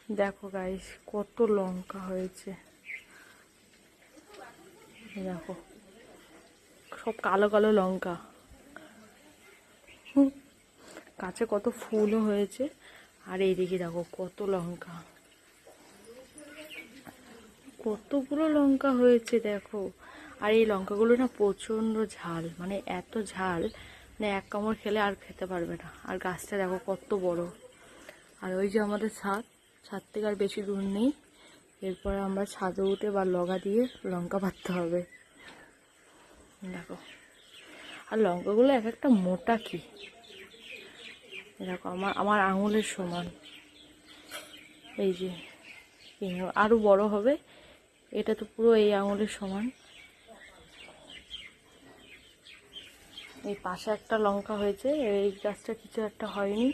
দেখো গাইস কত লঙ্কা হয়েছে, দেখো সব কালো কালো লঙ্কা। গাছে কত ফুলও হয়েছে। আর এইদিকে দেখো কত লঙ্কা, কতগুলো লঙ্কা হয়েছে দেখো। আর এই লঙ্কাগুলো না প্রচণ্ড ঝাল, মানে এত ঝাল, মানে এক কামড় খেলে আর খেতে পারবে না। আর গাছটা দেখো কত বড়। আর ওই যে আমাদের ছাদ থেকে আর বেশি দূর নেই। এরপরে আমরা ছাদে উঠে বা লগা দিয়ে লঙ্কা পাড়তে হবে। দেখো আর লঙ্কাগুলো এক একটা মোটা কি, দেখো আমার আঙুলের সমান। এই যে আরও বড় হবে, এটা তো পুরো এই আঙুলের সমান। এই পাশে একটা লঙ্কা হয়েছে, এই গাছটা কিছু একটা হয়নি।